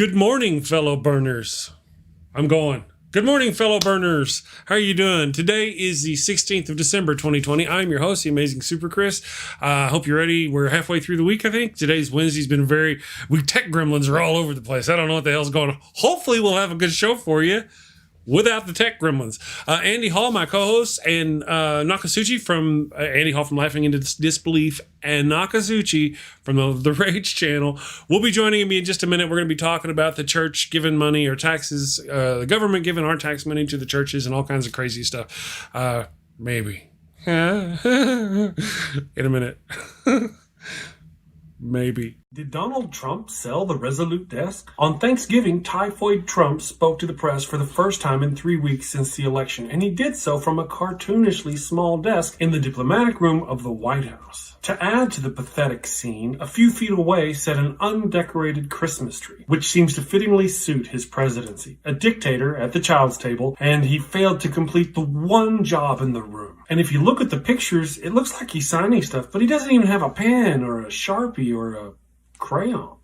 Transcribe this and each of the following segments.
Good morning, fellow burners. I'm going. Good morning, fellow burners. How are you doing? Today is the 16th of December, 2020. I'm your host, the amazing Super Chris. I hope you're ready. We're halfway through the week, I think. Today's Wednesday's been we tech gremlins are all over the place. I don't know what the hell's going on. Hopefully we'll have a good show for you without the tech gremlins. Andy Hall, my co-host, and Nokasuchi from Andy Hall from Laughing into Disbelief, and Nokasuchi from the Rage channel will be joining me in just a minute. We're going to be talking about the church giving money or taxes, the government giving our tax money to the churches and all kinds of crazy stuff. Maybe. In a minute. Maybe. Did Donald Trump sell the Resolute desk? On Thanksgiving, Typhoid Trump spoke to the press for the first time in 3 weeks since the election, and he did so from a cartoonishly small desk in the diplomatic room of the White House. To add to the pathetic scene, a few feet away sat an undecorated Christmas tree, which seems to fittingly suit his presidency. A dictator at the child's table, and he failed to complete the one job in the room. And if you look at the pictures, it looks like he's signing stuff, but he doesn't even have a pen or a Sharpie or a crayon.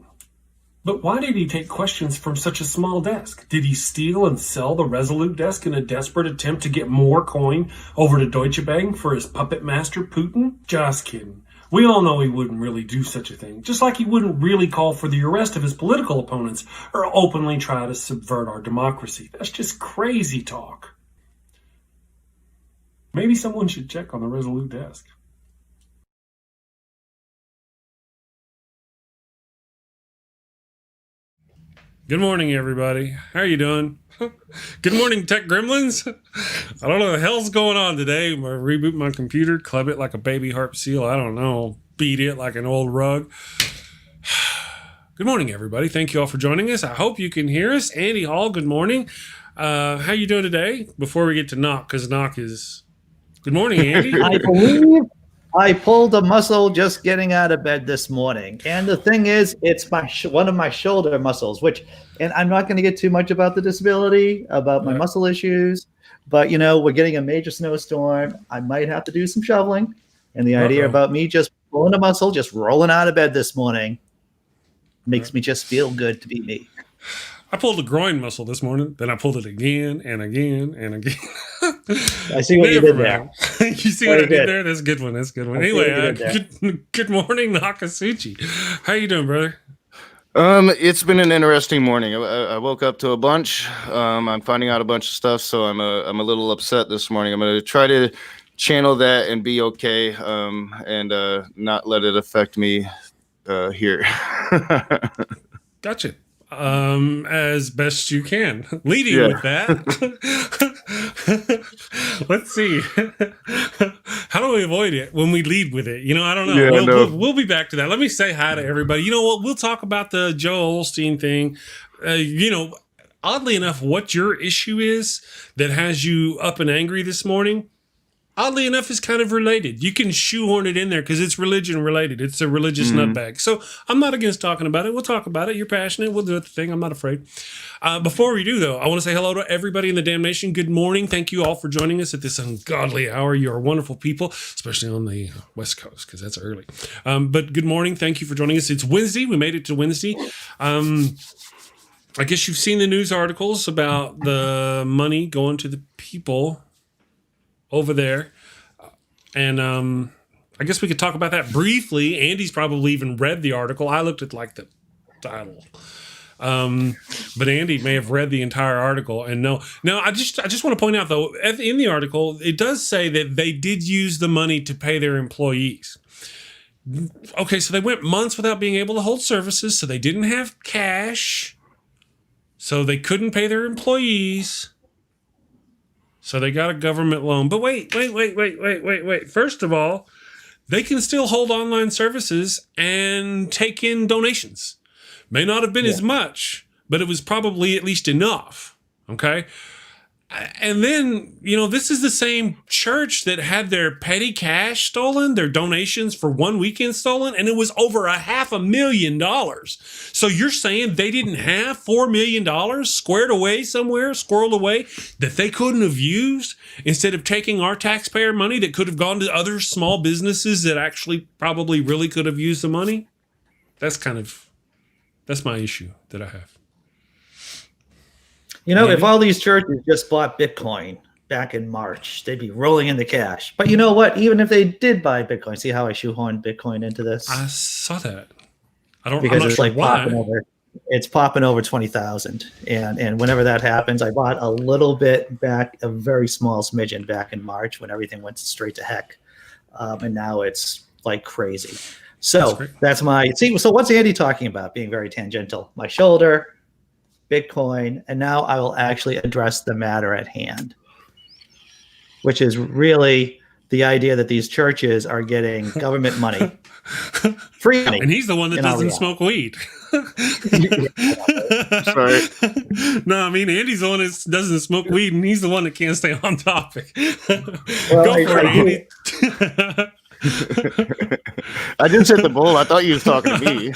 But why did he take questions from such a small desk? Did he steal and sell the Resolute desk in a desperate attempt to get more coin over to Deutsche Bank for his puppet master Putin? Just kidding. We all know he wouldn't really do such a thing, just like he wouldn't really call for the arrest of his political opponents or openly try to subvert our democracy. That's just crazy talk. Maybe someone should check on the Resolute desk. Good morning, everybody. How are you doing? Good morning, tech gremlins. I don't know what the hell's going on today. I reboot my computer, club it like a baby harp seal. I don't know. Beat it like an old rug. Good morning, everybody. Thank you all for joining us. I hope you can hear us. Andy Hall, good morning. How you doing today? Before we get to Knock, because Knock is... Good morning, Andy. I believe I pulled a muscle just getting out of bed this morning. And the thing is, it's one of my shoulder muscles, and I'm not going to get too much about the disability, about my muscle issues, but, we're getting a major snowstorm. I might have to do some shoveling. And the idea about me just pulling a muscle, just rolling out of bed this morning, makes me just feel good to be me. I pulled a groin muscle this morning, then I pulled it again and again and again. I see what you did there. You see what I did there? That's a good one. That's a good one. Anyway, good morning, Nokasuchi. How you doing, brother? It's been an interesting morning. I woke up to a bunch. I'm finding out a bunch of stuff, so I'm a little upset this morning. I'm going to try to channel that and be okay, and not let it affect me here. Gotcha. As best you can. Leading with that. Let's see. How do we avoid it when we lead with it? I don't know. We'll be back to that. Let me say hi to everybody. You know what? We'll talk about the Joel Osteen thing. Oddly enough, what your issue is that has you up and angry this morning, oddly enough, is kind of related. You can shoehorn it in there because it's religion related. It's a religious nutbag. So I'm not against talking about it. We'll talk about it. You're passionate. We'll do it the thing. I'm not afraid. Before we do, though, I want to say hello to everybody in the damn nation. Good morning. Thank you all for joining us at this ungodly hour. You are wonderful people, especially on the West Coast because that's early. But good morning. Thank you for joining us. It's Wednesday. We made it to Wednesday. I guess you've seen the news articles about the money going to the people over there. And I guess we could talk about that briefly. Andy's probably even read the article. I looked at the title. But Andy may have read the entire article and no. Now, I just want to point out, though, in the article, it does say that they did use the money to pay their employees. Okay, so they went months without being able to hold services, so they didn't have cash, so they couldn't pay their employees. So they got a government loan. But wait. First of all, they can still hold online services and take in donations. May not have been as much, but it was probably at least enough. Okay? And then, this is the same church that had their petty cash stolen, their donations for one weekend stolen, and it was over $500,000. So you're saying they didn't have $4 million squared away somewhere, squirreled away, that they couldn't have used instead of taking our taxpayer money that could have gone to other small businesses that actually probably really could have used the money? That's my issue that I have. if all these churches just bought Bitcoin back in March, they'd be rolling in the cash. But you know what? Even if they did buy Bitcoin, see how I shoehorned Bitcoin into this? I saw that. I'm because not it's sure like why. popping over. It's popping over 20,000, and whenever that happens, I bought a little bit back, a very small smidgen back in March when everything went straight to heck, and now it's like crazy. So that's my see. So what's Andy talking about? Being very tangential. My shoulder, Bitcoin, and now I will actually address the matter at hand, which is really the idea that these churches are getting government money, free money, and he's the one that doesn't smoke weed. Sorry. No, I mean Andy's the one that doesn't smoke weed, and he's the one that can't stay on topic. Well, Go for it, Andy. I didn't say the bull. I thought you was talking to me.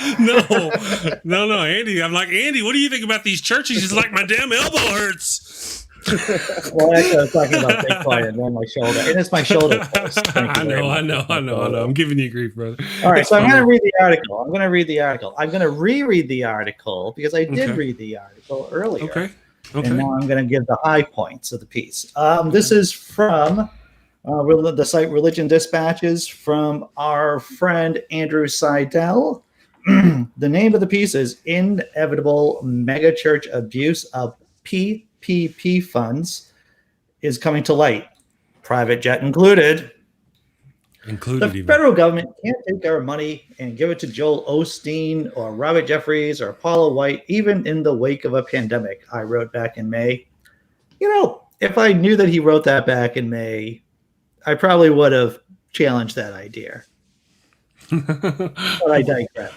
No, Andy. I'm like, Andy, what do you think about these churches? He's like, my damn elbow hurts. Well, actually, I was talking about Bitcoin and then my shoulder, and it's my shoulder. I know. I'm giving you grief, brother. All right, so I'm going to read the article. I'm going to reread the article because I did read the article earlier. Okay. And now I'm going to give the high points of the piece. This is from the site Religion Dispatches from our friend Andrew Seidel. The name of the piece is Inevitable Megachurch Abuse of PPP Funds is Coming to Light. Private jet included. The federal government can't take our money and give it to Joel Osteen or Robert Jeffries or Paula White, even in the wake of a pandemic, I wrote back in May. If I knew that he wrote that back in May, I probably would have challenged that idea. But I digress.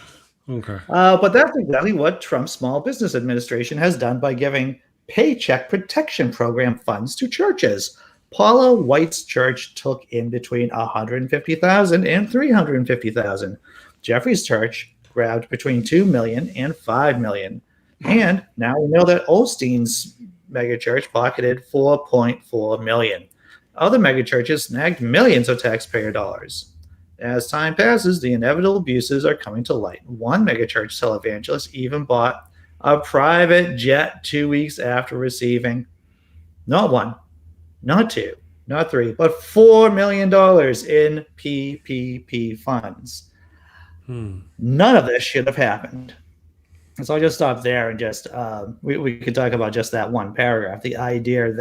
Okay. But that's exactly what Trump's Small Business Administration has done by giving Paycheck Protection Program funds to churches. Paula White's church took in between $150,000 and $350,000. Jeffrey's church grabbed between $2 million and $5 million. And now we know that Osteen's megachurch pocketed $4.4 million. Other megachurches snagged millions of taxpayer dollars. As time passes, the inevitable abuses are coming to light. One megachurch televangelist even bought a private jet 2 weeks after receiving not one, not two, not three, but $4 million in PPP funds. None of this should have happened. So I'll just stop there and just we could talk about just that one paragraph. The idea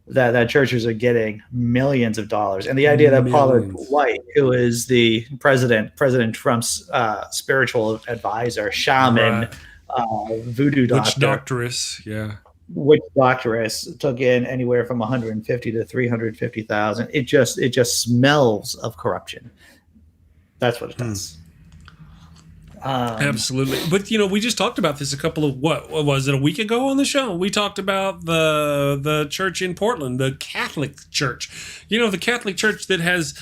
that churches are getting millions of dollars, and the idea that Paula White, who is the President Trump's spiritual advisor, shaman, voodoo doctor, witch doctoress, took in anywhere from $150,000 to $350,000. It just smells of corruption. That's what it does. Absolutely. But we just talked about this a couple of what was it, a week ago on the show? We talked about the church in Portland, the Catholic church. The Catholic church that has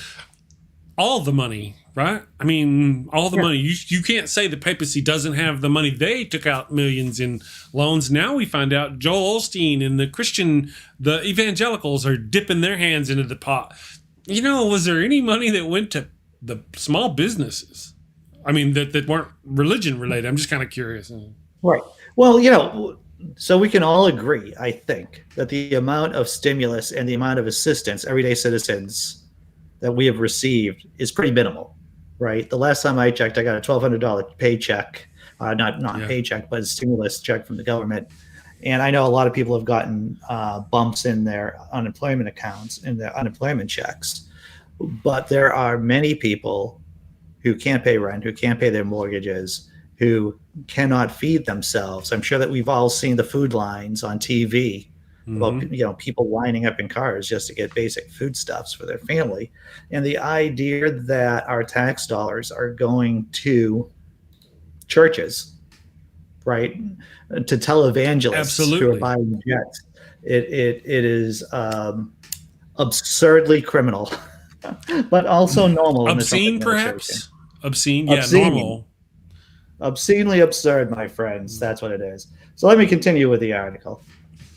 all the money, right? I mean, all the money. You can't say the papacy doesn't have the money. They took out millions in loans. Now we find out Joel Osteen and the evangelicals are dipping their hands into the pot. Was there any money that went to the small businesses? I mean, that weren't religion related. I'm just kind of curious. Right. Well, so we can all agree, I think, that the amount of stimulus and the amount of assistance everyday citizens that we have received is pretty minimal, right? The last time I checked, I got a $1,200 paycheck, not paycheck, but a stimulus check from the government. And I know a lot of people have gotten bumps in their unemployment accounts, in their unemployment checks. But there are many people who can't pay rent, who can't pay their mortgages, who cannot feed themselves. I'm sure that we've all seen the food lines on TV about people lining up in cars just to get basic foodstuffs for their family. And the idea that our tax dollars are going to churches, right, to televangelists who are buying jets, it is absurdly criminal, but also normal. Obscene, perhaps? Obscene, normal. Obscenely absurd, my friends. That's what it is. So let me continue with the article.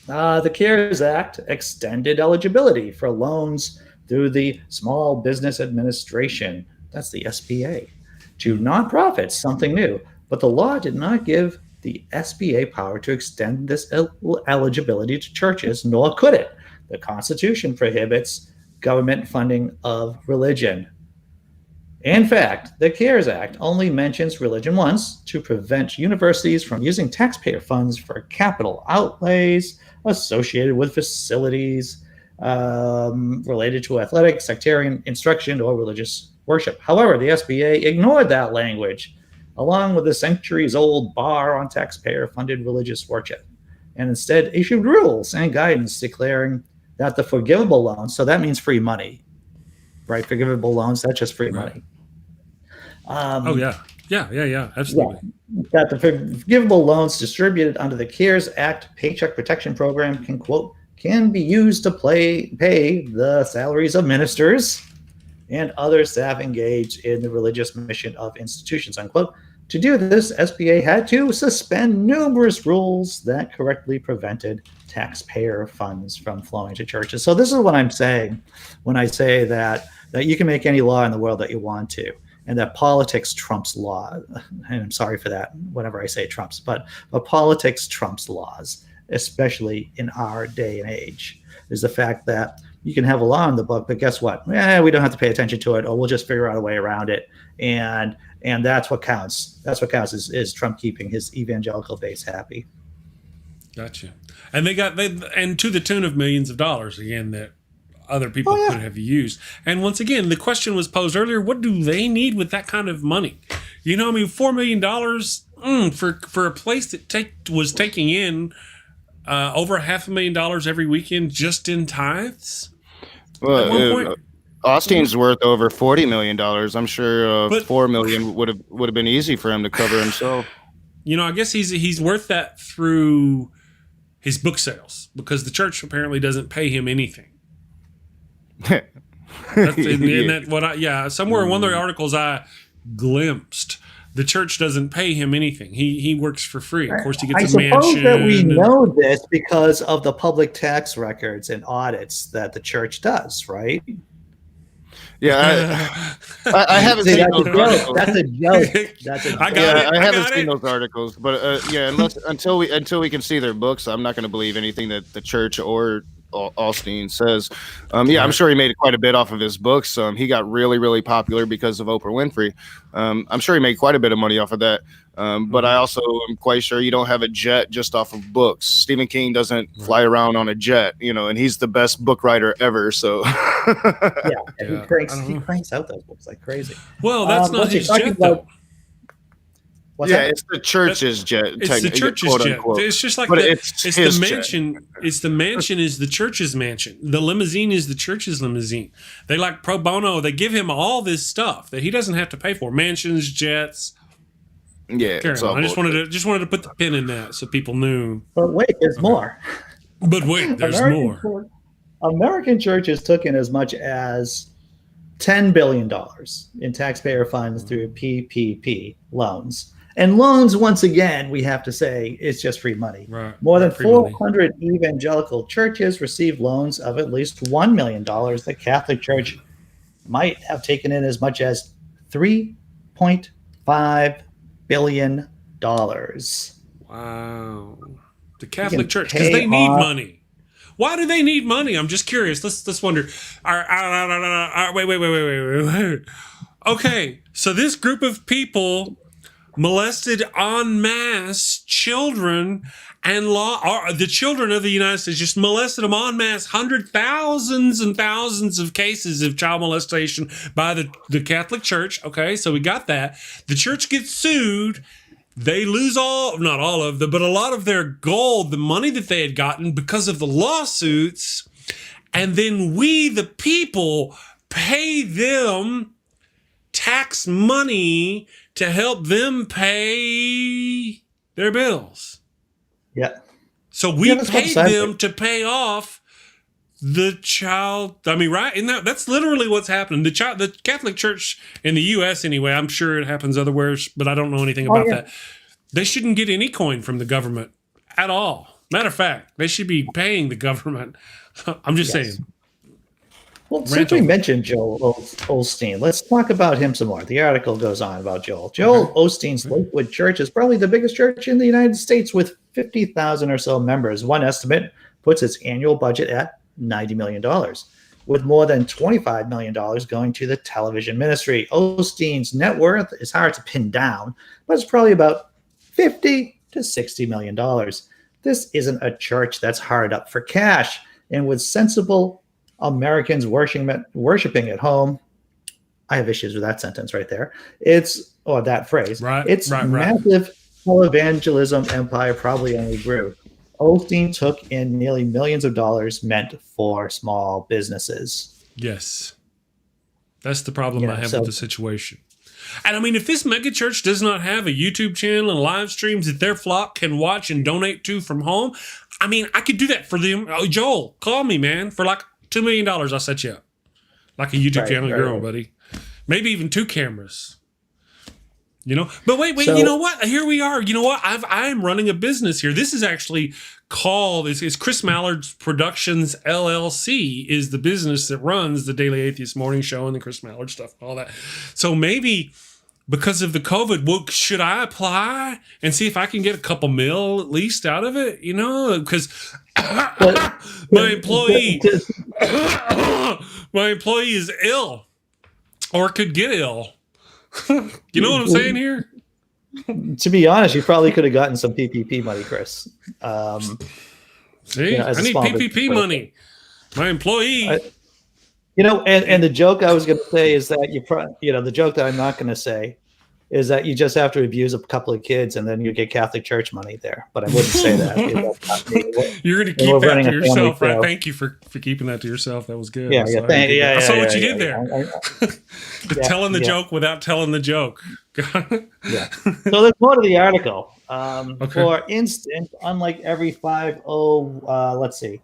The CARES Act extended eligibility for loans through the Small Business Administration, that's the SBA, to nonprofits, something new. But the law did not give the SBA power to extend this eligibility to churches, nor could it. The Constitution prohibits government funding of religion. In fact, the CARES Act only mentions religion once to prevent universities from using taxpayer funds for capital outlays associated with facilities related to athletic, sectarian instruction, or religious worship. However, the SBA ignored that language, along with the centuries-old bar on taxpayer-funded religious worship, and instead issued rules and guidance declaring that the forgivable loans, so that means free money, right? Forgivable loans, that's just free money. Yeah, absolutely. That the forgivable loans distributed under the CARES Act Paycheck Protection Program can, quote, can be used to pay the salaries of ministers and other staff engaged in the religious mission of institutions, unquote. To do this, SBA had to suspend numerous rules that correctly prevented taxpayer funds from flowing to churches. So this is what I'm saying when I say that you can make any law in the world that you want to, and that politics trumps law. And I'm sorry for that whenever I say trumps, but politics trumps laws, especially in our day and age, is the fact that you can have a law in the book, but guess what? We don't have to pay attention to it, or we'll just figure out a way around it. And that's what counts. That's what counts is Trump keeping his evangelical base happy. Gotcha. And and to the tune of millions of dollars again that other people could have used. And once again, the question was posed earlier: what do they need with that kind of money? $4 million for a place that was taking in over $500,000 every weekend just in tithes. Well, at one point, Osteen's worth over $40 million. I'm sure $4 million would have been easy for him to cover himself. I guess he's worth that through his book sales, because the church apparently doesn't pay him anything. Somewhere in one of the articles I glimpsed, the church doesn't pay him anything. He works for free. Of course, he gets a mansion. I suppose that we know this because of the public tax records and audits that the church does, right? Yeah, I haven't seen those articles. That's a joke. I haven't seen those articles, but until we can see their books, I'm not going to believe anything that the church or Osteen says. I'm sure he made quite a bit off of his books. He got really, really popular because of Oprah Winfrey. I'm sure he made quite a bit of money off of that. But I also am quite sure you don't have a jet just off of books. Stephen King doesn't fly around on a jet, and he's the best book writer ever. So he cranks out those books like crazy. Well, that's not his jet, though. It's the church's jet. It's the church's jet. It's just like it's the mansion. Jet. It's the mansion is the church's mansion. The limousine is the church's limousine. They like pro bono. They give him all this stuff that he doesn't have to pay for. Mansions, jets. Yeah, I just wanted to put the pin in that so people knew. But wait, there's more. But wait, there's more. American churches took in as much as $10 billion in taxpayer funds through PPP loans. And loans, once again, we have to say, it's just free money. Right. More than 400 evangelical churches received loans of at least $1 million. The Catholic Church might have taken in as much as $3.5 billion. Wow. The Catholic Church, because they need money. Why do they need money? I'm just curious. Let's wonder. Wait. Okay, so this group of people molested en masse children, and the children of the United States just molested them en masse, thousands and thousands of cases of child molestation by the Catholic Church. Okay, so we got that. The church gets sued. They lose not all of them, but a lot of their gold, the money that they had gotten because of the lawsuits. And then we, the people, pay them tax money to help them pay their bills. Yeah. So we paid them to pay off the child. I mean, right? That's literally what's happening. The Catholic Church in the U.S. anyway, I'm sure it happens otherwhere, but I don't know anything about that. They shouldn't get any coin from the government at all. Matter of fact, they should be paying the government. I'm just saying. Well, since we mentioned Joel Osteen, let's talk about him some more. The article goes on about Joel. Joel Osteen's Lakewood Church is probably the biggest church in the United States with 50,000 or so members. One estimate puts its annual budget at $90 million, with more than $25 million going to the television ministry. Osteen's net worth is hard to pin down, but it's probably about $50 to $60 million. This isn't a church that's hard up for cash, and with sensible Americans worshiping at home. I have issues with that sentence right there. That phrase. It's massive televangelism empire probably only grew. Osteen took in nearly millions of dollars meant for small businesses. Yes. That's the problem I have with the situation. And I mean, if this megachurch does not have a YouTube channel and live streams that their flock can watch and donate to from home, I mean, I could do that for them. Oh, Joel, call me, man, for like $2 million, I'll set you up. Like a YouTube channel of your own, buddy. Maybe even 2 cameras. You know? But wait, you know what? Here we are. You know what? I'm running a business here. This is actually called, it's Chris Mallard's Productions LLC is the business that runs the Daily Atheist Morning Show and the Chris Mallard stuff and all that. So maybe because of the COVID, should I apply and see if I can get a couple mil at least out of it? You know, because my employee is ill or could get ill. You know what I'm saying here? To be honest, you probably could have gotten some PPP money, Chris. See, I need PPP money. My employee. And the joke I was going to say is that the joke that I'm not going to say is that you just have to abuse a couple of kids and then you get Catholic Church money there. But I wouldn't say that. You're going to keep that to yourself, right? Thank you for keeping that to yourself. That was good. I saw what you did there. Telling the joke without telling the joke. Yeah. So there's more to the article. For instance, unlike every 50, let's see.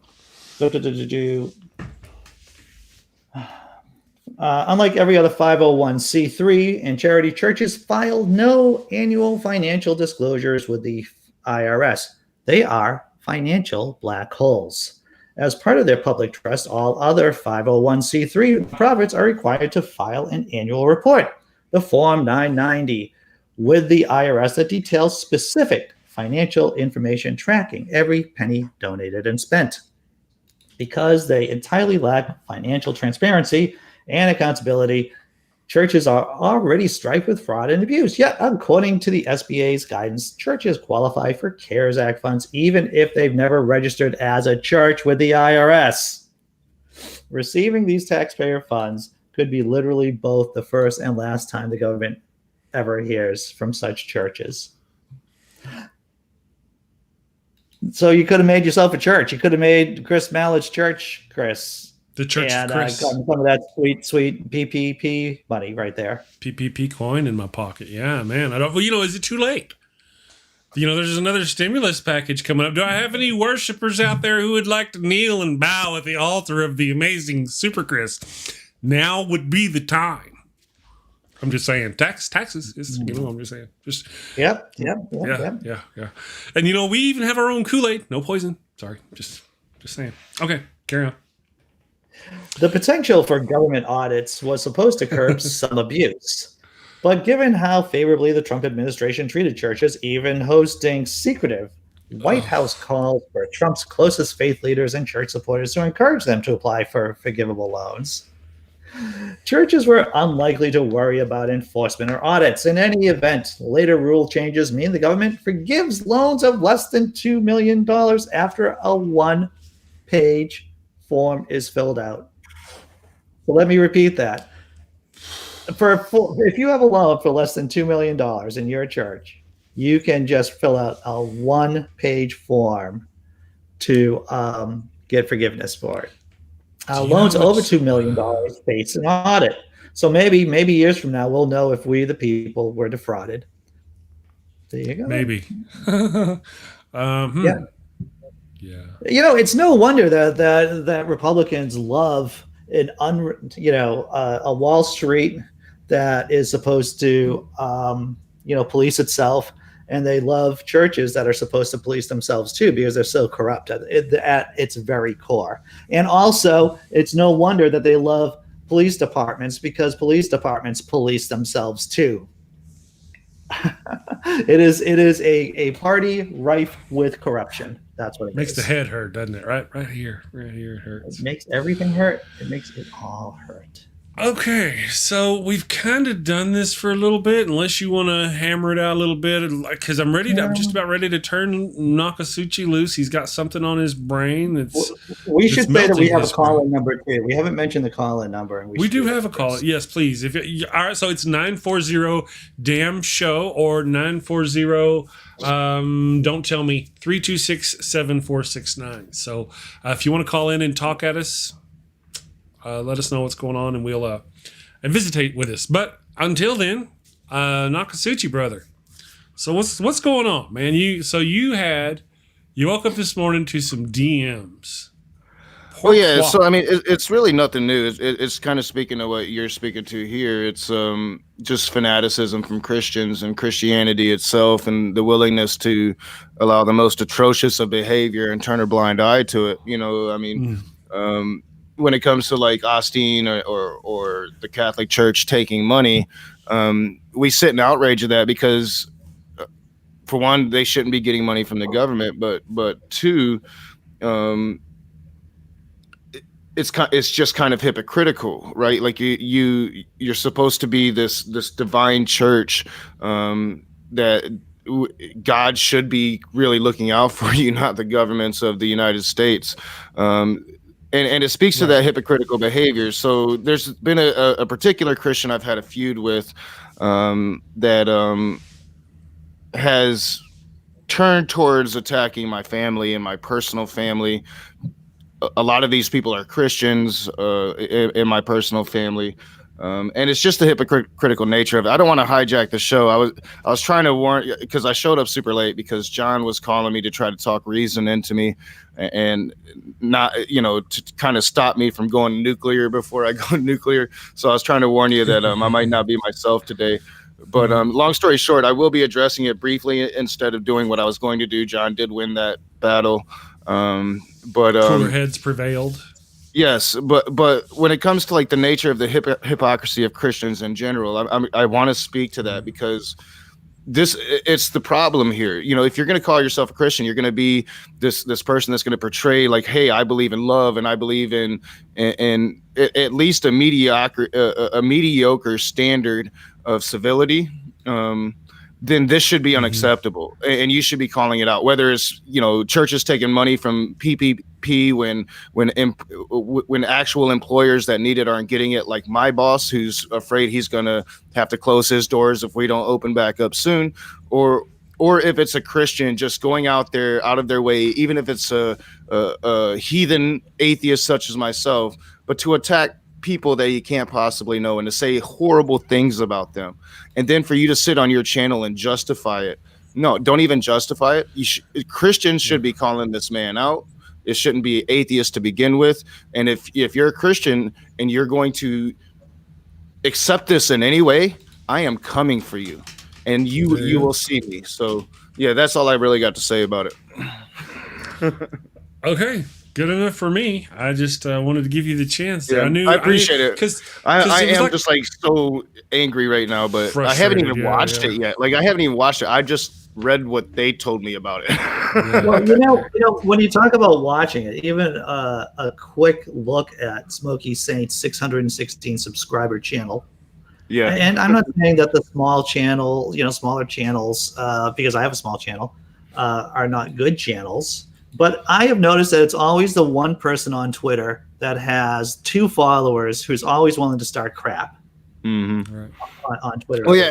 Unlike every other 501c3 and charity, churches file no annual financial disclosures with the IRS. They are financial black holes. As part of their public trust, all other 501c3 profits are required to file an annual report, the Form 990, with the IRS that details specific financial information tracking every penny donated and spent. Because they entirely lack financial transparency and accountability, churches are already rife with fraud and abuse. Yet, according to the SBA's guidance, churches qualify for CARES Act funds even if they've never registered as a church with the IRS. Receiving these taxpayer funds could be literally both the first and last time the government ever hears from such churches. So you could have made yourself a church. You could have made Chris Mallard's church, Chris. The church of Chris. Gotten some of that sweet PPP money right there. PPP coin in my pocket. Yeah, man. Is it too late? There's another stimulus package coming up. Do I have any worshipers out there who would like to kneel and bow at the altar of the amazing Super Chris? Now would be the time. I'm just saying, taxes. I'm just saying. Yep. Yeah. And we even have our own Kool-Aid. No poison. Sorry. Just saying. Okay, carry on. The potential for government audits was supposed to curb some abuse. But given how favorably the Trump administration treated churches, even hosting secretive White House calls for Trump's closest faith leaders and church supporters to encourage them to apply for forgivable loans, churches were unlikely to worry about enforcement or audits. In any event, later rule changes mean the government forgives loans of less than $2 million after a one-page form is filled out. So let me repeat that. If you have a loan for less than $2 million in your church, you can just fill out a one-page form to get forgiveness for it. Loans over $2 million face an audit. So maybe years from now, we'll know if we, the people, were defrauded. There you go. Maybe. Yeah. It's no wonder that Republicans love a Wall Street that is supposed to police itself and they love churches that are supposed to police themselves too, because they're so corrupt at its very core. And also, it's no wonder that they love police departments, because police departments police themselves too. It is a party rife with corruption. That's what it makes is. the head hurt, doesn't it? Right here it hurts. It makes everything hurt. It makes it all hurt. Okay, so we've kind of done this for a little bit, unless you want to hammer it out a little bit, because I'm just about ready to turn Nokasuchi loose. He's got something on his brain. We should say that we have a call-in number too. We haven't mentioned the call-in number, and we do have a call. Yes, please. All right, so it's 940 damn show or 940 don't tell me 326-7469. So if you want to call in and talk at us. Let us know what's going on, and we'll visitate with us. But until then, Nokasuchi brother. So what's going on, man? You woke up this morning to some DMs. Well, yeah. So I mean, it's really nothing new. It's kind of speaking to what you're speaking to here. It's just fanaticism from Christians and Christianity itself, and the willingness to allow the most atrocious of behavior and turn a blind eye to it. You know, I mean. When it comes to like Osteen or the Catholic Church taking money, we sit in outrage of that, because for one, they shouldn't be getting money from the government, but two, it's just kind of hypocritical, right? Like you're supposed to be this divine church that God should be really looking out for you, not the governments of the United States. And it speaks to that hypocritical behavior. So there's been a particular Christian I've had a feud with that has turned towards attacking my family and my personal family. A lot of these people are Christians in my personal family. And it's just the hypocritical nature of it. I don't want to hijack the show. I was trying to warn, because I showed up super late because John was calling me to try to talk reason into me and not, to kind of stop me from going nuclear before I go nuclear. So I was trying to warn you that I might not be myself today. But long story short, I will be addressing it briefly instead of doing what I was going to do. John did win that battle. Cooler heads prevailed. Yes, but when it comes to like the nature of the hypocrisy of Christians in general, I want to speak to that, because it's the problem here. If you're going to call yourself a Christian, you're going to be this person that's going to portray like, hey, I believe in love, and I believe in at least a mediocre standard of civility. Then this should be unacceptable, and you should be calling it out. Whether it's churches taking money from PPP when actual employers that need it aren't getting it, like my boss, who's afraid he's gonna have to close his doors if we don't open back up soon, or if it's a Christian just going out of their way, even if it's a heathen atheist such as myself, but to attack people that you can't possibly know and to say horrible things about them, and then for you to sit on your channel and justify it. No, don't even justify it. Christians should be calling this man out. It shouldn't be atheist to begin with. And if you're a Christian and you're going to accept this in any way, I am coming for you, and you will see me. So yeah, that's all I really got to say about it. Okay. Good enough for me. I just wanted to give you the chance. Yeah, I appreciate it, because I am just like so angry right now, but I haven't even watched it yet. Like I haven't even watched it. I just read what they told me about it. Well, when you talk about watching it, even a quick look at Smokey Saint's 616 subscriber channel. Yeah, and I'm not saying that the smaller channels, because I have a small channel, are not good channels. But I have noticed that it's always the one person on Twitter that has 2 followers who's always willing to start crap on Twitter. Oh yeah,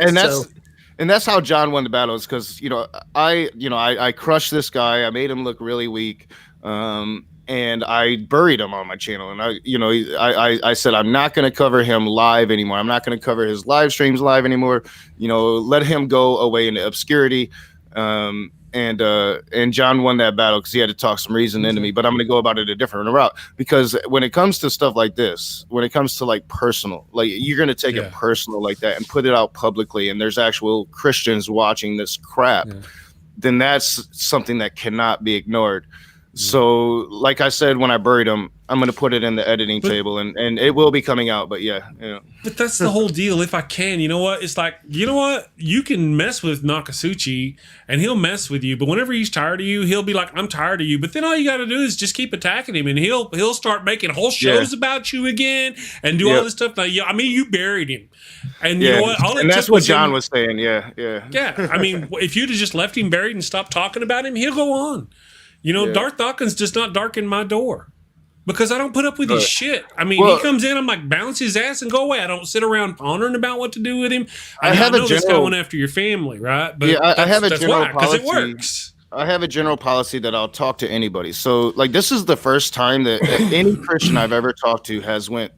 and that's how John won the battles, because I crushed this guy. I made him look really weak, and I buried him on my channel. And I said I'm not going to cover him live anymore. I'm not going to cover his live streams live anymore. Let him go away into obscurity. and John won that battle because he had to talk some reason into me. But I'm going to go about it a different route, because when it comes to stuff like this, when it comes to like personal, like you're going to take it personal like that and put it out publicly, and there's actual Christians watching this crap, then that's something that cannot be ignored. So, like I said, when I buried him, I'm going to put it in the editing table, and it will be coming out. But But that's the whole deal. If I can, you know what? It's like, you know what? You can mess with Nokasuchi, and he'll mess with you. But whenever he's tired of you, he'll be like, I'm tired of you. But then all you got to do is just keep attacking him, and he'll start making whole shows about you again and do all this stuff. Now, I mean, you buried him. And you know what? And that's what John was saying. Yeah. I mean, if you'd have just left him buried and stopped talking about him, he'll go on. You know, Darth Dawkins does not darken my door because I don't put up with his shit. I mean, he comes in, I'm like, bounce his ass and go away. I don't sit around pondering about what to do with him. I know this guy went after your family, right? But I have a general policy. Because it works. I have a general policy that I'll talk to anybody. So, like, this is the first time that any Christian I've ever talked to has went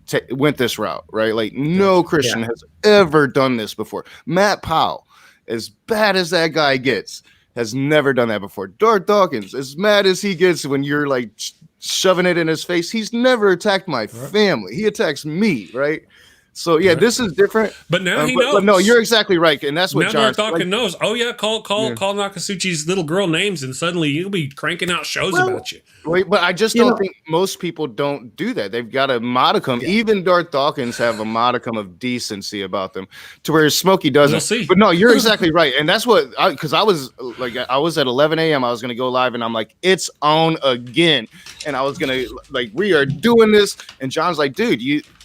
this route, right? Like, no Christian has ever done this before. Matt Powell, as bad as that guy gets, has never done that before. Darth Dawkins, as mad as he gets when you're like shoving it in his face, he's never attacked my family. He attacks me, right? So this is different. But now he knows. But no, you're exactly right, and that's what Darth Dawkins knows. Oh yeah, call Nokasuchi's little girl names, and suddenly you'll be cranking out shows about you. Wait, but I just don't think most people don't do that. They've got a modicum. Yeah. Even Darth Dawkins have a modicum of decency about them, to where Smokey doesn't. We'll see. But no, you're exactly right, and that's what because I was at 11 a.m. I was gonna go live, and I'm like, it's on again, and I was gonna we are doing this, and John's like, dude,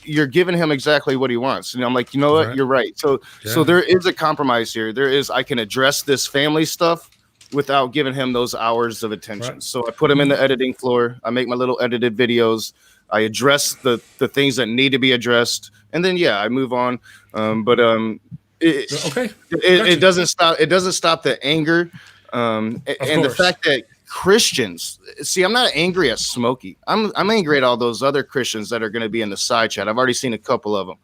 you're giving him exactly what he wants. And I'm like, you know what? You're right. So there is a compromise here. I can address this family stuff without giving him those hours of attention. Right. So I put him in the editing floor. I make my little edited videos. I address the things that need to be addressed. And then, I move on. It doesn't stop. It doesn't stop the anger. And the fact that Christians, see, I'm not angry at Smokey. I'm angry at all those other Christians that are going to be in the side chat. I've already seen a couple of them.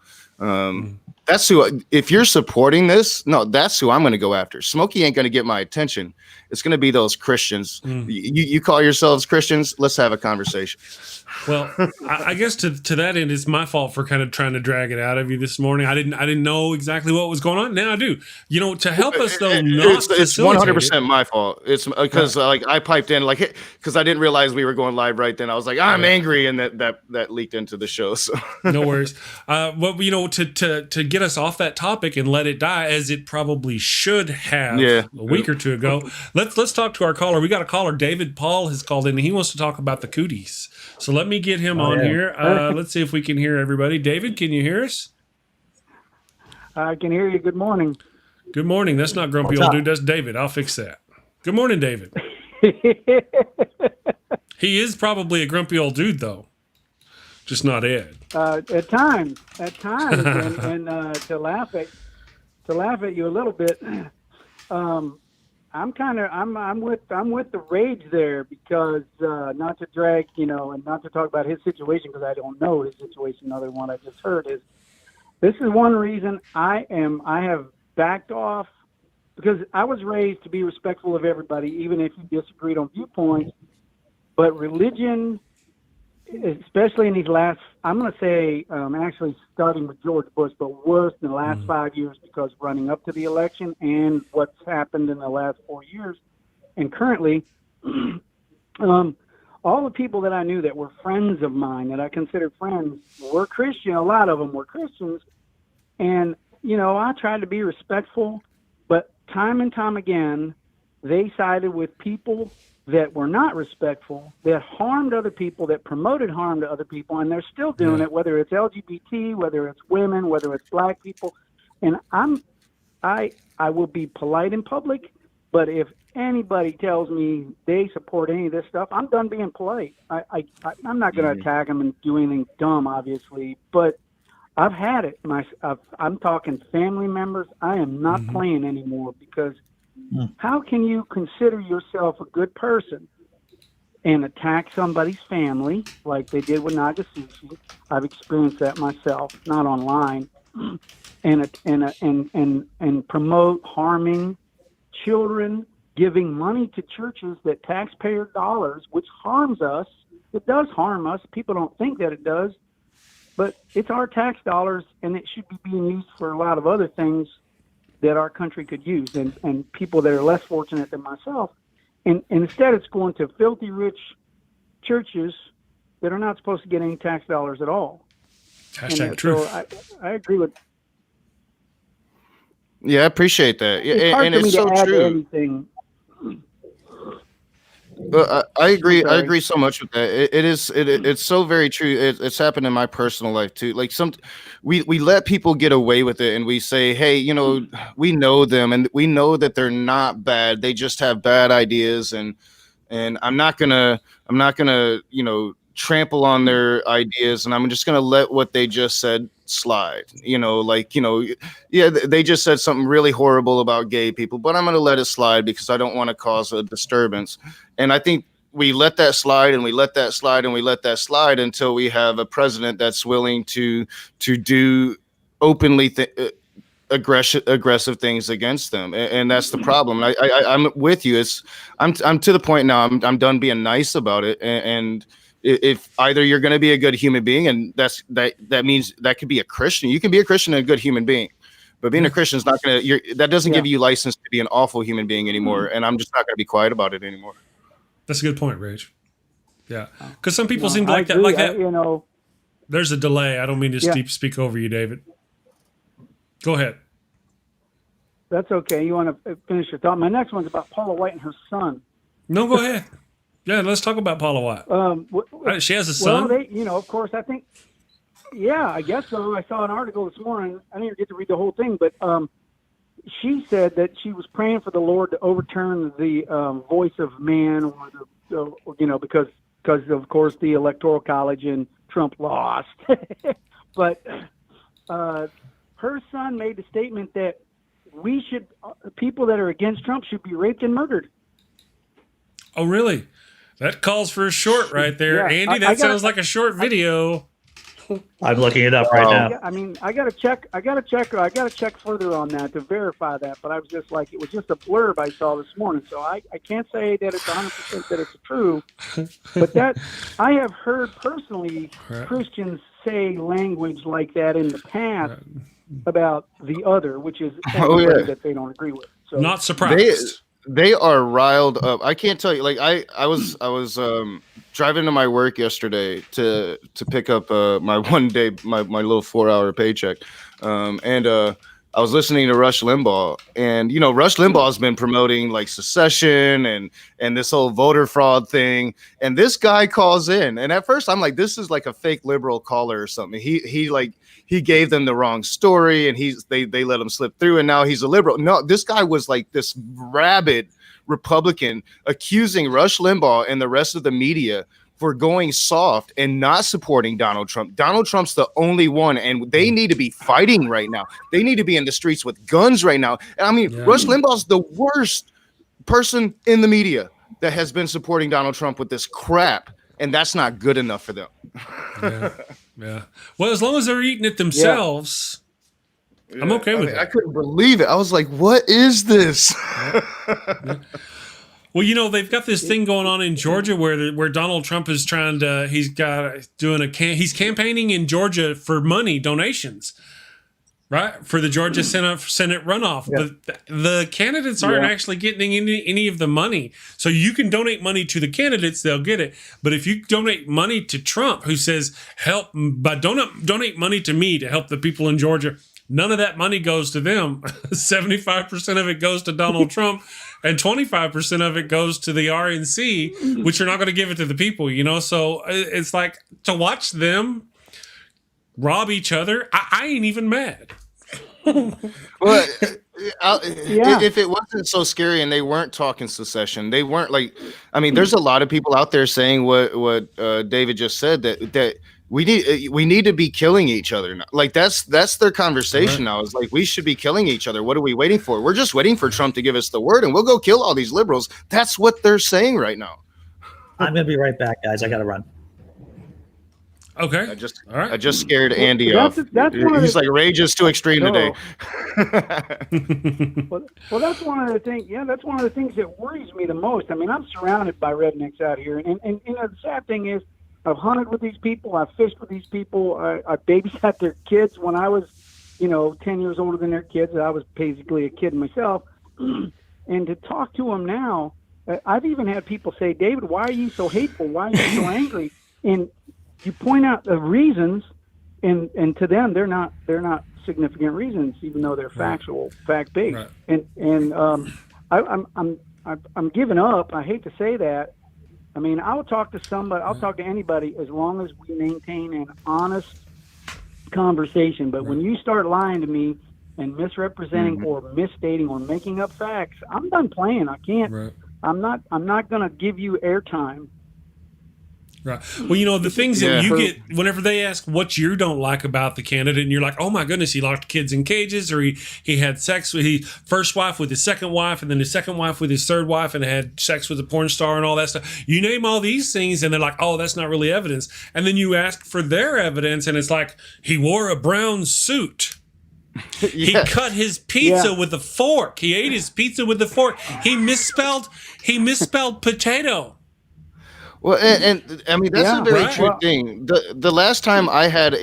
That's who, if you're supporting this, that's who I'm going to go after. Smokey ain't going to get my attention. It's going to be those Christians. You call yourselves Christians? Let's have a conversation. Well, I guess to that end, it's my fault for kind of trying to drag it out of you this morning. I didn't know exactly what was going on. Now I do. You know, to help us though, it's 100% my fault. It's because I piped in because I didn't realize we were going live right then. I was like, I'm angry, and that leaked into the show. So no worries. Well, you know, to get us off that topic and let it die as it probably should have a week or two ago. Let's talk to our caller. We got a caller. David Paul has called in, and he wants to talk about the cooties. So let me get him on here. Let's see if we can hear everybody. David, can you hear us? I can hear you. Good morning. Good morning. That's not Grumpy Old Dude. That's David. I'll fix that. Good morning, David. He is probably a grumpy old dude, though. Just not Ed. At times, and to laugh at you a little bit. I'm with the rage there because not to drag, and not to talk about his situation because I don't know his situation other than what I just heard is this is one reason I have backed off because I was raised to be respectful of everybody, even if you disagreed on viewpoints. But religion, especially in these last, I'm going to say, actually starting with George Bush, but worse in the last 5 years because running up to the election and what's happened in the last 4 years. And currently, all the people that I knew that were friends of mine, that I considered friends, were Christian. A lot of them were Christians. And, I tried to be respectful, but time and time again, they sided with people that were not respectful, that harmed other people, that promoted harm to other people, and they're still doing it, whether it's LGBT, whether it's women, whether it's black people. And I will be polite in public, but if anybody tells me they support any of this stuff, I'm done being polite. I'm not going to attack them and do anything dumb, obviously, but I've had it. I'm talking family members. I am not playing anymore because how can you consider yourself a good person and attack somebody's family like they did with Nokasuchi? I've experienced that myself, not online, and promote harming children giving money to churches that taxpayer dollars, which harms us. It does harm us. People don't think that it does, but it's our tax dollars, and it should be being used for a lot of other things that our country could use, and people that are less fortunate than myself. And instead, it's going to filthy rich churches that are not supposed to get any tax dollars at all. Hashtag truth. So I agree with. Yeah, I appreciate that. It's hard and for me it's to so add true. anything. I agree. I sorry. agree so much with that. It's so very true. It's happened in my personal life too. Like we let people get away with it, and we say, hey, we know them, and we know that they're not bad. They just have bad ideas, and I'm not gonna trample on their ideas, and I'm just gonna let what they just said slide. Yeah, they just said something really horrible about gay people, but I'm gonna let it slide because I don't want to cause a disturbance. And I think we let that slide, and we let that slide, and we let that slide until we have a president that's willing to do openly aggressive things against them, and that's the problem. I'm with you. I'm to the point now. I'm done being nice about it, and if either you're going to be a good human being, and that means that could be a Christian. You can be a Christian and a good human being, but being a Christian is not going to. That doesn't give you license to be an awful human being anymore. And I'm just not going to be quiet about it anymore. That's a good point, Rage. Yeah, because some people seem to like that. agree. Like that. There's a delay. I don't mean to speak over you, David. Go ahead. That's okay. You want to finish your thought? My next one's about Paula White and her son. No, go ahead. Yeah, let's talk about Paula White. She has a son? Well, of course, I think, yeah, I guess so. I saw an article this morning. I didn't get to read the whole thing, but she said that she was praying for the Lord to overturn the voice of man, because of course the Electoral College and Trump lost. But her son made the statement that people that are against Trump should be raped and murdered. Oh, really? That calls for a short right there. Yeah, Andy, that sounds like a short video. I'm looking it up right now. I mean, I got to check further on that to verify that. But I was just like, it was just a blurb I saw this morning, so I can't say that it's 100% that it's true. But that I have heard personally Christians say language like that in the past about the other, which is anybody that they don't agree with. So not surprised. They are riled up. I can't tell you. Like I was driving to my work yesterday to pick up my one day my little 4-hour paycheck, and I was listening to Rush Limbaugh, and Rush Limbaugh has been promoting like secession and this whole voter fraud thing, and this guy calls in, and at first I'm like, this is like a fake liberal caller or something. He gave them the wrong story, and they let him slip through, and now he's a liberal. No, this guy was like this rabid Republican accusing Rush Limbaugh and the rest of the media for going soft and not supporting Donald Trump. Donald Trump's the only one, and they need to be fighting right now. They need to be in the streets with guns right now. And I mean, Rush Limbaugh's the worst person in the media that has been supporting Donald Trump with this crap, and that's not good enough for them. Yeah. Well, as long as they're eating it themselves, I'm okay with it. I couldn't believe it. I was like, what is this? Well, they've got this thing going on in Georgia where Donald Trump is he's campaigning in Georgia for money donations, right? For the Georgia Senate runoff. Yeah. But the candidates aren't actually getting any of the money. So you can donate money to the candidates, they'll get it. But if you donate money to Trump, who says, donate money to me to help the people in Georgia, none of that money goes to them. 75% of it goes to Donald Trump, and 25% of it goes to the RNC, which are not going to give it to the people, So it's like, to watch them rob each other, I ain't even mad. Well, if it wasn't so scary and they weren't talking secession, they weren't like, I mean, there's a lot of people out there saying what David just said, that we need to be killing each other now. Like that's their conversation now. Is like, we should be killing each other. What are we waiting for? We're just waiting for Trump to give us the word, and we'll go kill all these liberals. That's what they're saying right now. I'm gonna be right back, guys. I gotta run. Okay. All right. I just scared Andy That's- off. that's one of He's the- like rage is too extreme today. Well, that's one of the things. Yeah, that's one of the things that worries me the most. I mean, I'm surrounded by rednecks out here, and you know, the sad thing is, I've hunted with these people, I've fished with these people, I babysat their kids when I was, 10 years older than their kids. I was basically a kid myself, and to talk to them now, I've even had people say, "David, why are you so hateful? Why are you so angry?" And you point out the reasons, and to them, they're not significant reasons, even though they're factual, fact-based. Right. And I'm giving up. I hate to say that. I mean, I'll talk to somebody. I'll talk to anybody as long as we maintain an honest conversation. But when you start lying to me and misrepresenting or misstating or making up facts, I'm done playing. I can't. Right. I'm not going to give you airtime. Right. Well, the things that you get whenever they ask what you don't like about the candidate, and you're like, oh my goodness, he locked kids in cages, or he had sex with his first wife with his second wife, and then his second wife with his third wife, and had sex with a porn star and all that stuff. You name all these things, and they're like, oh, that's not really evidence. And then you ask for their evidence, and it's like, he wore a brown suit. He cut his pizza with a fork. He ate his pizza with a fork. He misspelled potato. Well, and I mean, that's a very true thing. The last time I had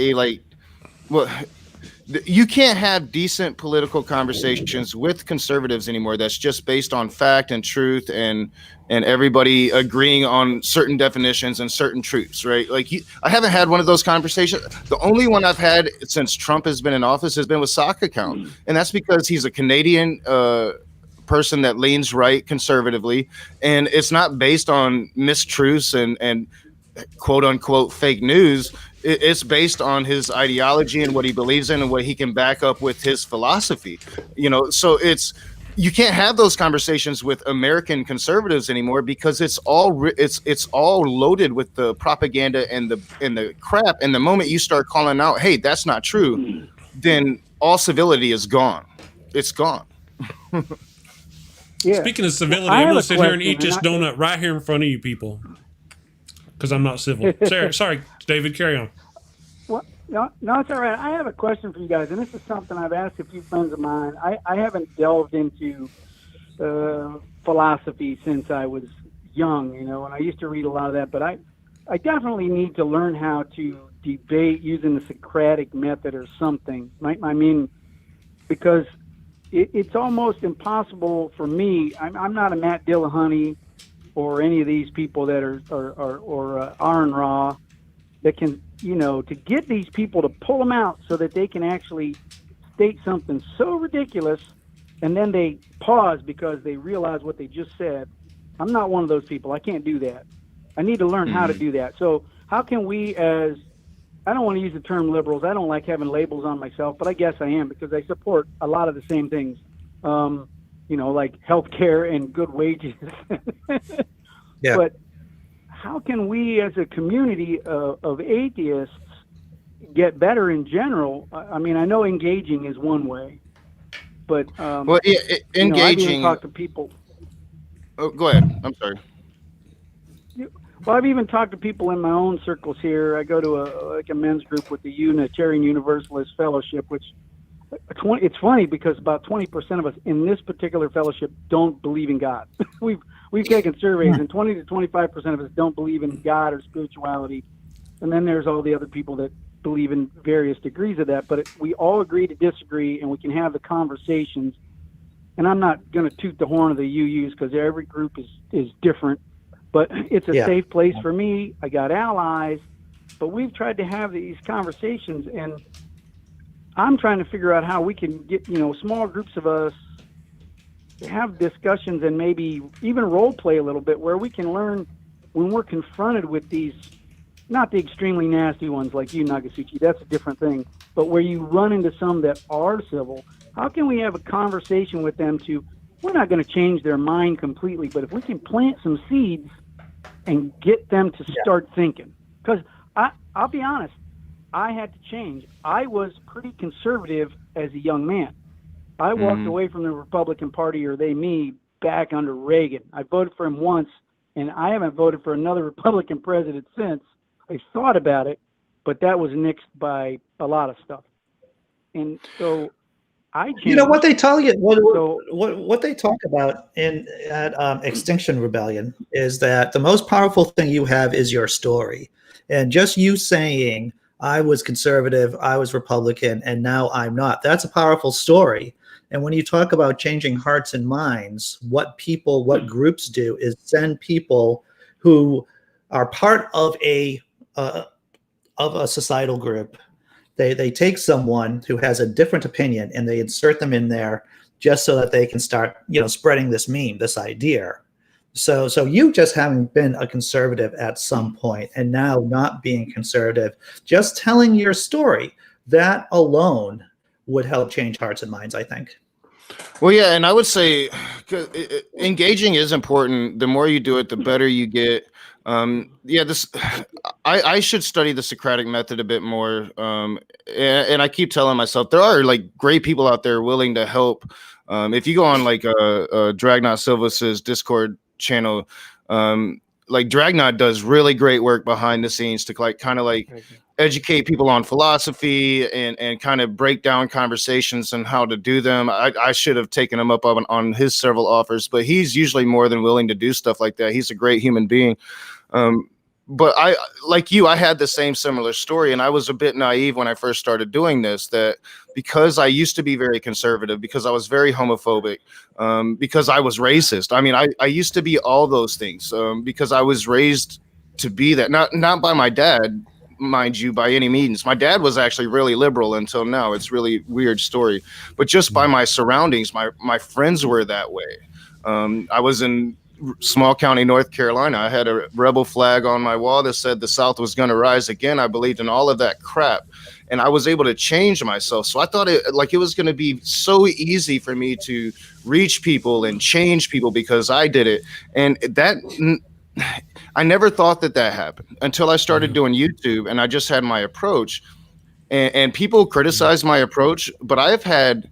you can't have decent political conversations with conservatives anymore. That's just based on fact and truth and everybody agreeing on certain definitions and certain truths, right? Like I haven't had one of those conversations. The only one I've had since Trump has been in office has been with Sock Account. And that's because he's a Canadian person that leans right conservatively, and it's not based on mistruths and quote unquote fake news. It's based on his ideology and what he believes in and what he can back up with his philosophy. So you can't have those conversations with American conservatives anymore because it's all loaded with the propaganda and the crap. And the moment you start calling out, hey, that's not true, then all civility is gone. It's gone. Yeah. Speaking of civility, I'm going to sit here and eat this donut right here in front of you people because I'm not civil. Sorry, David, carry on. Well, no, it's all right. I have a question for you guys, and this is something I've asked a few friends of mine. I haven't delved into philosophy since I was young, and I used to read a lot of that, but I definitely need to learn how to debate using the Socratic method or something. I mean, because it's almost impossible for me. I'm not a Matt Dillahunty or any of these people that are Aaron Ra that can, to get these people to pull them out so that they can actually state something so ridiculous and then they pause because they realize what they just said. I'm not one of those people. I can't do that. I need to learn how to do that. So how can we I don't want to use the term liberals. I don't like having labels on myself, but I guess I am because I support a lot of the same things, like healthcare and good wages. Yeah. But how can we as a community of atheists get better in general? I mean, I know engaging is one way, but engaging. I've even talked to people. Oh, go ahead. I'm sorry. Well, I've even talked to people in my own circles here. I go to a men's group with the Unitarian Universalist Fellowship, which it's funny because about 20% of us in this particular fellowship don't believe in God. We've taken surveys, and 20 to 25% of us don't believe in God or spirituality. And then there's all the other people that believe in various degrees of that. But we all agree to disagree, and we can have the conversations. And I'm not going to toot the horn of the UUs because every group is different. But it's a safe place for me. I got allies. But we've tried to have these conversations, and I'm trying to figure out how we can get, small groups of us to have discussions and maybe even role play a little bit where we can learn when we're confronted with these, not the extremely nasty ones like you, Nokasuchi, that's a different thing, but where you run into some that are civil, how can we have a conversation with them we're not going to change their mind completely, but if we can plant some seeds and get them to start thinking. Because I'll be honest, I had to change. I was pretty conservative as a young man. I walked away from the Republican Party, or they me, back under Reagan. I voted for him once, and I haven't voted for another Republican president since. I thought about it, but that was nixed by a lot of stuff. And so I changed. You know what they tell you, So- what they talk about at Extinction Rebellion is that the most powerful thing you have is your story, and just you saying I was conservative, I was Republican, and now I'm not. That's a powerful story. And when you talk about changing hearts and minds, what groups do is send people who are part of a societal group. They take someone who has a different opinion and they insert them in there just so that they can start, spreading this meme, this idea. So you just having been a conservative at some point and now not being conservative, just telling your story, that alone would help change hearts and minds, I think. Well, yeah, and I would say engaging is important. The more you do it, the better you get. I should study the Socratic method a bit more. And I keep telling myself there are like great people out there willing to help. If you go on like Dragnot Silvas's Discord channel, like Dragnot does really great work behind the scenes to kind of educate people on philosophy and kind of break down conversations and how to do them. I should have taken him up on his several offers, but he's usually more than willing to do stuff like that. He's a great human being. But I, like you, I had the similar story, and I was a bit naive when I first started doing this, that because I used to be very conservative, because I was very homophobic, because I was racist. I mean, I used to be all those things, because I was raised to be that, not by my dad, mind you, by any means. My dad was actually really liberal until now. It's really weird story, but just by my surroundings, my friends were that way. I was in small county, North Carolina. I had a rebel flag on my wall that said the South was going to rise again. I believed in all of that crap, and I was able to change myself. So I thought it was going to be so easy for me to reach people and change people because I did it. And I never thought that happened until I started doing YouTube, and I just had my approach, and people criticized my approach, but I've had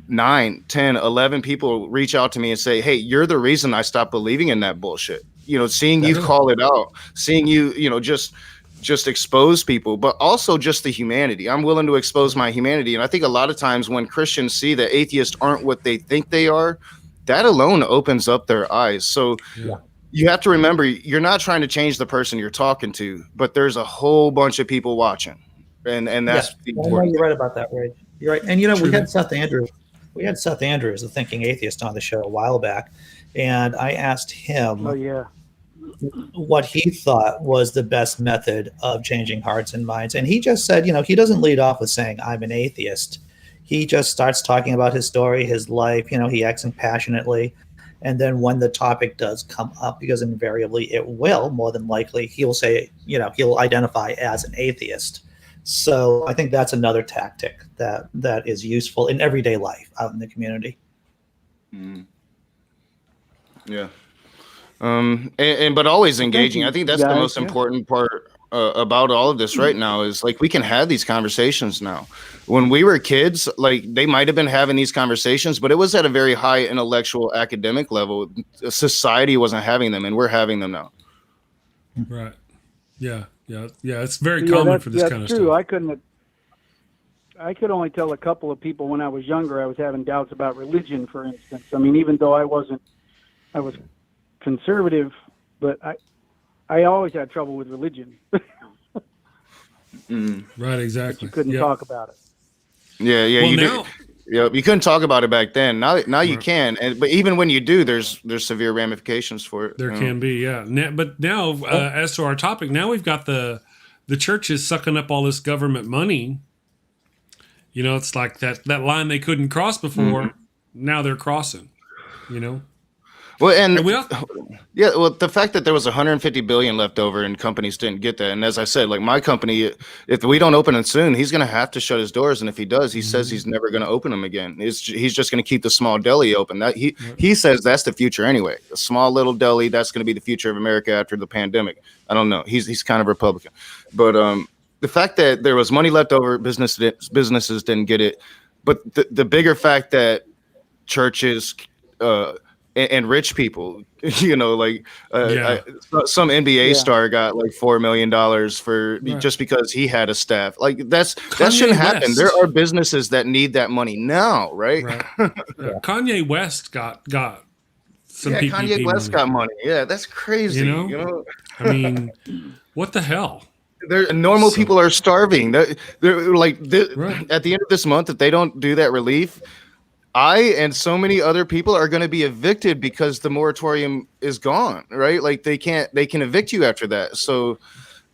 9, 10, 11 people reach out to me and say, hey, you're the reason I stopped believing in that bullshit. Seeing you call it out, seeing you, just expose people, but also just the humanity. I'm willing to expose my humanity. And I think a lot of times when Christians see that atheists aren't what they think they are, that alone opens up their eyes. So you have to remember, you're not trying to change the person you're talking to, but there's a whole bunch of people watching. And that's the important You're right about that, Ray. You're right. And we had Seth Andrews, the Thinking Atheist, on the show a while back, and I asked him what he thought was the best method of changing hearts and minds. And he just said, he doesn't lead off with saying I'm an atheist. He just starts talking about his story, his life, he acts passionately. And then when the topic does come up, because invariably it will, more than likely, he'll say, he'll identify as an atheist. So I think that's another tactic that is useful in everyday life out in the community. Yeah. But always engaging. I think that's the most important part about all of this right now is we can have these conversations now. When we were kids, they might have been having these conversations, but it was at a very high intellectual academic level. Society wasn't having them, and we're having them now. Right. Yeah. It's very common for this kind of true. stuff. I could only tell a couple of people when I was younger I was having doubts about religion, for instance. I mean, even though I was conservative, but I always had trouble with religion. Right, exactly. But you couldn't talk about it. Yeah. You couldn't talk about it back then. Now you can, but even when you do, there's severe ramifications for it. There can be, yeah. But now, as to our topic, now we've got the churches sucking up all this government money. It's like that line they couldn't cross before. Now they're crossing. Well, the fact that there was 150 billion left over and companies didn't get that, and as I said, my company, if we don't open it soon, he's going to have to shut his doors, and if he does, he says he's never going to open them again. He's just going to keep the small deli open. That he says that's the future anyway. A small little deli, that's going to be the future of America after the pandemic. I don't know. He's kind of Republican, but the fact that there was money left over, businesses didn't get it, but the bigger fact that churches and rich people. You know, like Yeah. some NBA Yeah. star got like $4 million for Right. just because he had a staff. Like that Kanye shouldn't happen. West. There are businesses that need that money now, right? Right. Yeah. Kanye West got some Yeah, PPP Kanye West money. got money. Yeah, that's crazy. You know? I mean, what the hell? Normal So- people are starving. They're like Right. at the end of this month, if they don't do that relief, I and so many other people are going to be evicted because the moratorium is gone. Right? Like they can evict you after that. So,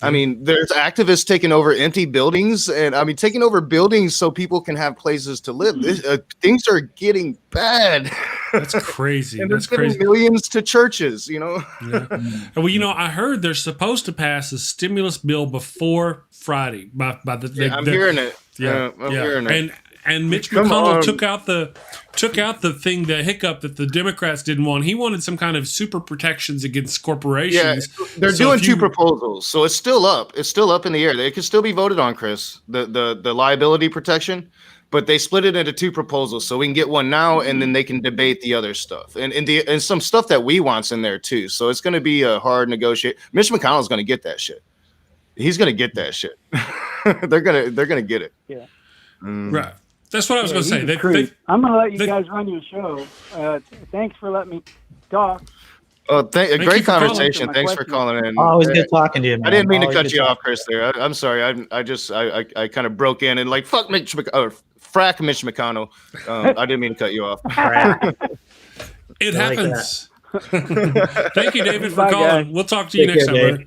I mean, there's activists taking over empty buildings, and I mean taking over buildings so people can have places to live. Things are getting bad. That's crazy. And they're That's giving crazy. millions to churches. You know. Yeah. Well, you know, I heard they're supposed to pass a stimulus bill before Friday. By the Yeah, I'm hearing it. Yeah, I'm hearing it. And Mitch Come McConnell on. took out the hiccup that the Democrats didn't want. He wanted some kind of super protections against Yeah, corporations. they're So doing if two you- proposals, so it's still up. It's still up in the air. It could still be voted on, Chris. The liability protection, but they split it into two proposals, so we can get one now, and then they can debate the other stuff, and some stuff that we want's in there too. So it's going to be a hard negotiate. Mitch McConnell's going to get that shit. He's going to get that shit. they're gonna get it. Yeah. Right. That's what I was going to he's say. a They, creep. I'm going to let you they- guys run your show. Thanks for letting me talk. Oh, you great for calling. conversation. My Thanks for question. calling in. Always good talking to you, man. I didn't mean to Always cut good you off, talking. Chris. There, I'm sorry. I kind of broke in and like fuck Mitch or frack Mitch McConnell. I didn't mean to cut you off. it I like happens. Thank you, David, for Bye, calling. guys. We'll talk to you Take next care, time, Dave. brother.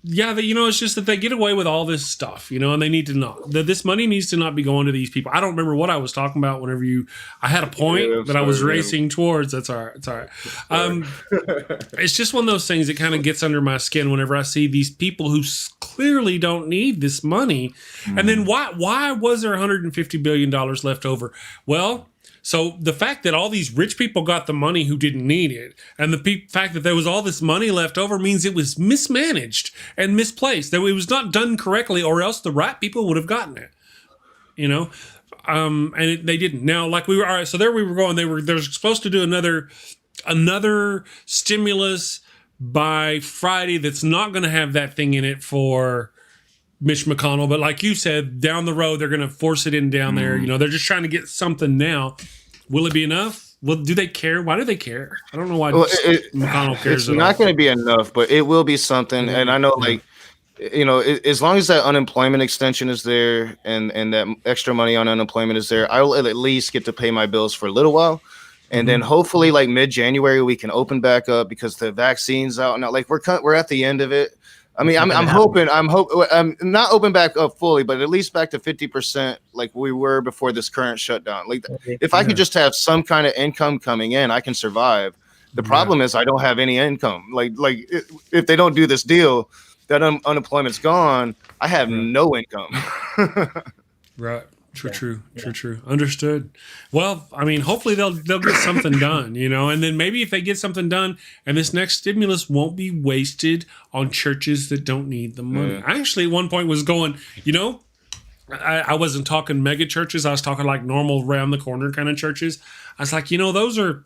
Yeah, you know, it's just that they get away with all this stuff, you know, and they need to not. This money needs to not be going to these people. I don't remember what I was talking about whenever I had a point Yeah, I'm that I was sorry, man. racing towards. That's all right. It's all right. It's just one of those things that kind of gets under my skin whenever I see these people who clearly don't need this money. And then why was there $150 billion left over? Well, so the fact that all these rich people got the money who didn't need it, and the fact that there was all this money left over means it was mismanaged and misplaced. That it was not done correctly, or else the right people would have gotten it. You know, they didn't. Now, like we were, all right. So there we were going. They're supposed to do another stimulus by Friday. That's not going to have that thing in it for Mitch McConnell, but like you said, down the road they're going to force it in down there. You know, they're just trying to get something now. Will it be enough? Well, do they care? Why do they care? I don't know why McConnell cares. It's at not all. going to be enough, but it will be something. And I know, like, you know, as long as that unemployment extension is there and that extra money on unemployment is there, I will at least get to pay my bills for a little while. And then hopefully, like mid-January, we can open back up because the vaccine's out now. Like we're at the end of it. I mean, I'm hoping I'm not open back up fully, but at least back to 50% like we were before this current shutdown. Like if I could just have some kind of income coming in, I can survive. The problem is I don't have any income. Like if they don't do this deal, that unemployment's gone. I have no income. Right. True. Understood. Well, I mean, hopefully they'll get something done, you know, and then maybe if they get something done and this next stimulus won't be wasted on churches that don't need the money. Yeah. I actually at one point was going, you know, I wasn't talking mega churches. I was talking like normal round the corner kind of churches. I was like, you know, those are,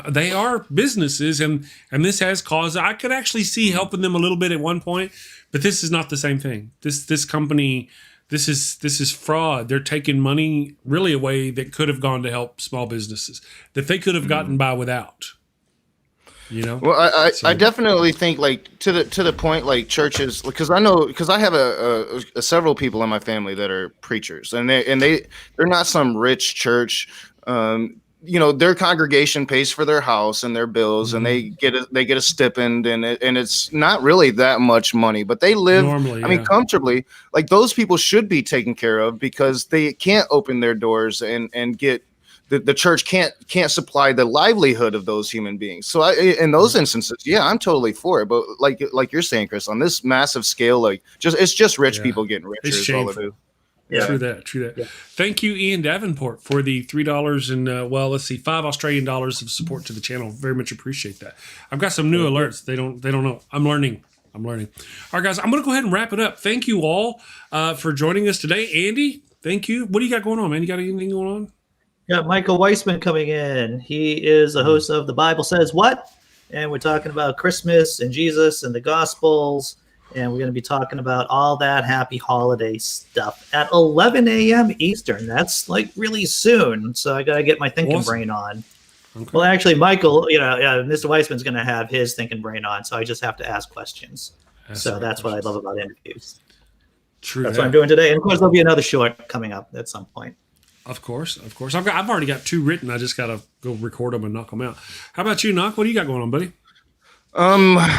they are businesses and this has caused, I could actually see helping them a little bit at one point, but this is not the same thing. This company, this is fraud. They're taking money really away that could have gone to help small businesses that they could have gotten by without. You know. Well, I definitely think like to the point like churches, because I have a several people in my family that are preachers and they're not some rich church. You know, their congregation pays for their house and their bills, and they get a stipend, and it's not really that much money, but they live Normally, I mean, comfortably. Like those people should be taken care of because they can't open their doors and get the church can't supply the livelihood of those human beings. So in those instances, yeah, I'm totally for it. But like you're saying, Chris, on this massive scale, like it's just rich people getting richer. It's is all it shameful. is. Yeah. True that. Yeah. Thank you, Ian Davenport, for the $3 and $5 Australian dollars of support to the channel. Very much appreciate that. I've got some new alerts. They don't know. I'm learning. All right, guys, I'm going to go ahead and wrap it up. Thank you all for joining us today. Andy, thank you. What do you got going on, man? You got anything going on? Got Michael Weissman coming in. He is a host of The Bible Says What? And we're talking about Christmas and Jesus and the Gospels. And we're going to be talking about all that happy holiday stuff at 11 a.m. Eastern. That's like really soon. So I got to get my thinking brain on. Okay. Well, actually, Michael, Mr. Weissman's going to have his thinking brain on. So I just have to ask questions. That's what I love about interviews. True. That's what I'm doing today. And of course, there'll be another short coming up at some point. Of course. I've already got 2 written. I just got to go record them and knock them out. How about you, Knock? What do you got going on, buddy?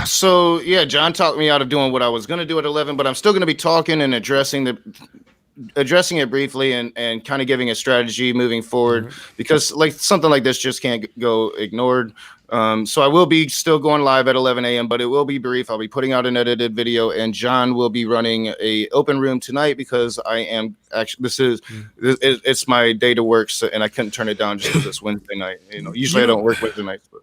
So yeah, John talked me out of doing what I was going to do at 11, but I'm still going to be talking and addressing it briefly and kind of giving a strategy moving forward, because like something like this just can't go ignored. So I will be still going live at 11 a.m., but it will be brief. I'll be putting out an edited video, and John will be running a open room tonight because I am actually, it's my day to work. So, and I couldn't turn it down just because it's Wednesday night. Usually I don't work Wednesday nights. But.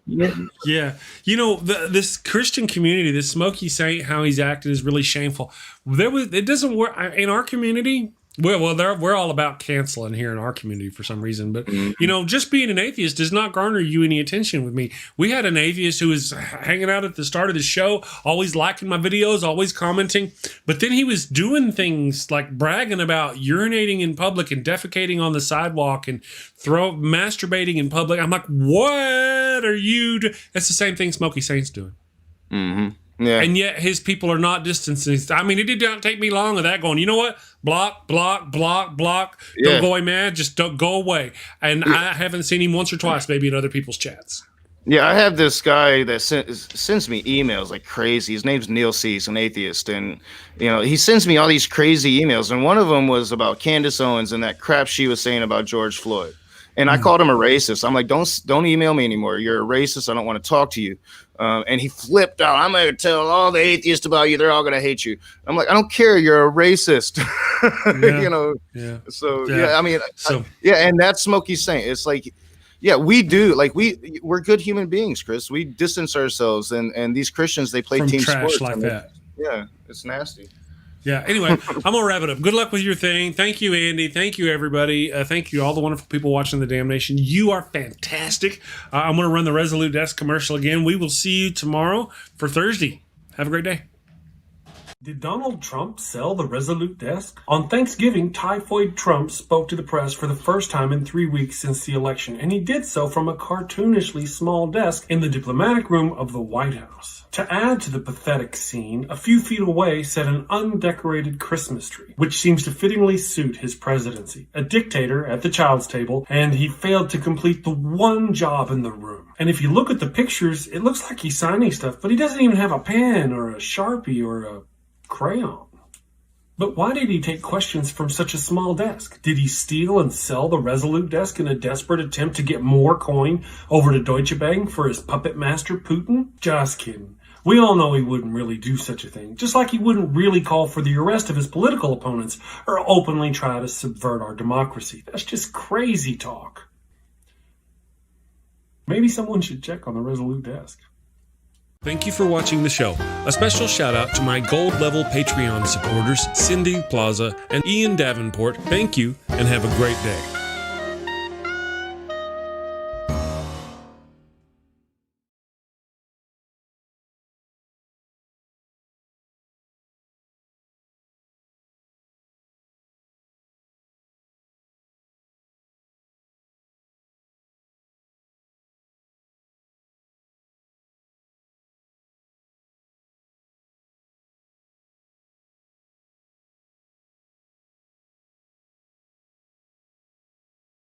Yeah. This Christian community, this Smokey Saint, how he's acted is really shameful. It doesn't work in our community. We're all about canceling here in our community for some reason. But, just being an atheist does not garner you any attention with me. We had an atheist who was hanging out at the start of the show, always liking my videos, always commenting. But then he was doing things like bragging about urinating in public and defecating on the sidewalk and masturbating in public. I'm like, what are you doing? That's the same thing Smokey Saint's doing. Mm-hmm. Yeah. And yet his people are not distancing. I mean, it did not take me long of that going, you know what? Block. Don't go away, man. Just don't go away. And I haven't seen him once or twice, maybe in other people's chats. Yeah, I have this guy that sends me emails like crazy. His name's Neil C. He's an atheist. And, he sends me all these crazy emails. And one of them was about Candace Owens and that crap she was saying about George Floyd. And I called him a racist. I'm like, don't email me anymore. You're a racist. I don't want to talk to you. And he flipped out. I'm going to tell all the atheists about you. They're all going to hate you. I'm like, I don't care. You're a racist. Yeah. So, yeah, I mean, and that's Smokey Saint. It's like, yeah, we do. Like, we're good human beings, Chris. We distance ourselves. And these Christians, they play from team trash sports. like that. Yeah, it's nasty. Yeah. Anyway, I'm going to wrap it up. Good luck with your thing. Thank you, Andy. Thank you, everybody. Thank you, all the wonderful people watching The Damnation. You are fantastic. I'm going to run the Resolute Desk commercial again. We will see you tomorrow for Thursday. Have a great day. Did Donald Trump sell the Resolute Desk? On Thanksgiving, Typhoid Trump spoke to the press for the first time in 3 weeks since the election, and he did so from a cartoonishly small desk in the diplomatic room of the White House. To add to the pathetic scene, a few feet away sat an undecorated Christmas tree, which seems to fittingly suit his presidency. A dictator at the child's table, and he failed to complete the one job in the room. And if you look at the pictures, it looks like he's signing stuff, but he doesn't even have a pen or a Sharpie or a crayon. But why did he take questions from such a small desk? Did he steal and sell the Resolute Desk in a desperate attempt to get more coin over to Deutsche Bank for his puppet master Putin? Just kidding. We all know he wouldn't really do such a thing, just like he wouldn't really call for the arrest of his political opponents or openly try to subvert our democracy. That's just crazy talk. Maybe someone should check on the Resolute Desk. Thank you for watching the show. A special shout out to my gold level Patreon supporters, Cindy Plaza and Ian Davenport. Thank you and have a great day.